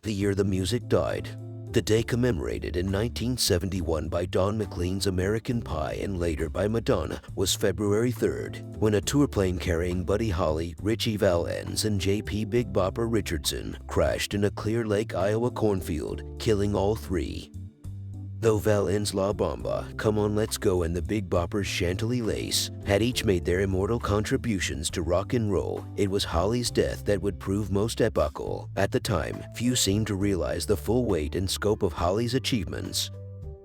the year the music died. The day commemorated in 1971 by Don McLean's American Pie and later by Madonna was February 3rd, when a tour plane carrying Buddy Holly, Richie Valens, and J.P. Big Bopper Richardson crashed in a Clear Lake, Iowa cornfield, killing all three. Though Valens' La Bamba, Come On Let's Go, and the Big Bopper's Chantilly Lace had each made their immortal contributions to rock and roll, it was Holly's death that would prove most epochal. At the time, few seemed to realize the full weight and scope of Holly's achievements.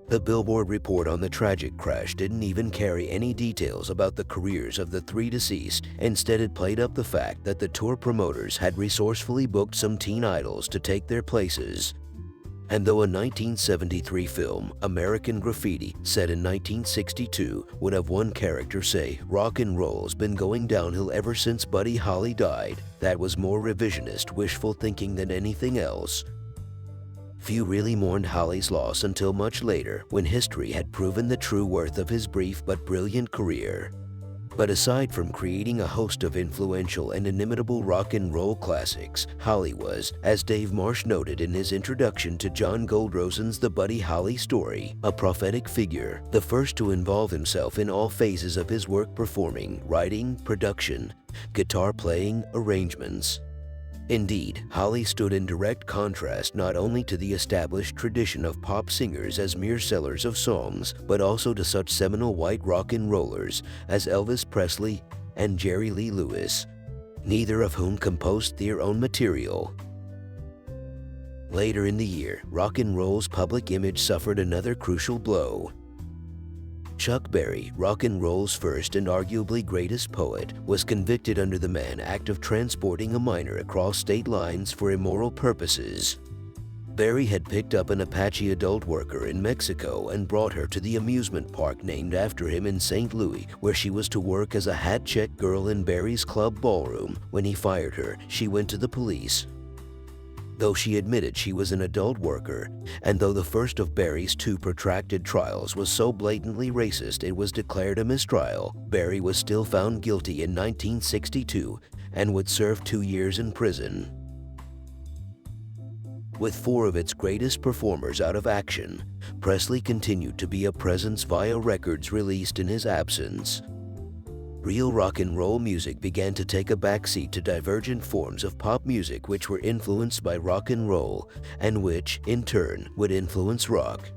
The Billboard report on the tragic crash didn't even carry any details about the careers of the three deceased. Instead, it played up the fact that the tour promoters had resourcefully booked some teen idols to take their places. And though a 1973 film, American Graffiti, set in 1962, would have one character say, "Rock and roll's been going downhill ever since Buddy Holly died," that was more revisionist wishful thinking than anything else. Few really mourned Holly's loss until much later, when history had proven the true worth of his brief but brilliant career. But aside from creating a host of influential and inimitable rock and roll classics, Holly was, as Dave Marsh noted in his introduction to John Goldrosen's The Buddy Holly Story, a prophetic figure, the first to involve himself in all phases of his work, performing, writing, production, guitar playing, arrangements. Indeed, Holly stood in direct contrast not only to the established tradition of pop singers as mere sellers of songs, but also to such seminal white rock and rollers as Elvis Presley and Jerry Lee Lewis, neither of whom composed their own material. Later in the year, rock and roll's public image suffered another crucial blow. Chuck Berry, rock and roll's first and arguably greatest poet, was convicted under the Mann Act of transporting a minor across state lines for immoral purposes. Berry had picked up an Apache adult worker in Mexico and brought her to the amusement park named after him in St. Louis, where she was to work as a hat-check girl in Berry's club ballroom. When he fired her, she went to the police. Though she admitted she was an adult worker, and though the first of Berry's two protracted trials was so blatantly racist it was declared a mistrial, Berry was still found guilty in 1962 and would serve 2 years in prison. With four of its greatest performers out of action, Presley continued to be a presence via records released in his absence. Real rock and roll music began to take a backseat to divergent forms of pop music which were influenced by rock and roll, and which, in turn, would influence rock.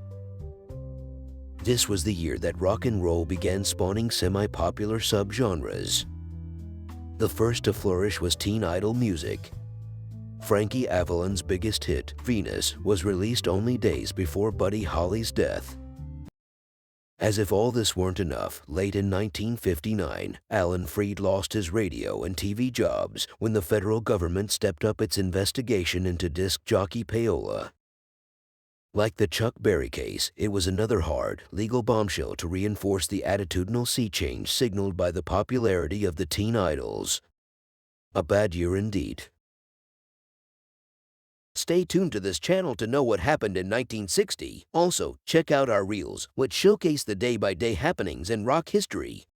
This was the year that rock and roll began spawning semi-popular subgenres. The first to flourish was teen idol music. Frankie Avalon's biggest hit, Venus, was released only days before Buddy Holly's death. As if all this weren't enough, late in 1959, Alan Freed lost his radio and TV jobs when the federal government stepped up its investigation into disc jockey payola. Like the Chuck Berry case, it was another hard, legal bombshell to reinforce the attitudinal sea change signaled by the popularity of the teen idols. A bad year indeed. Stay tuned to this channel to know what happened in 1960. Also, check out our reels, which showcase the day-by-day happenings in rock history.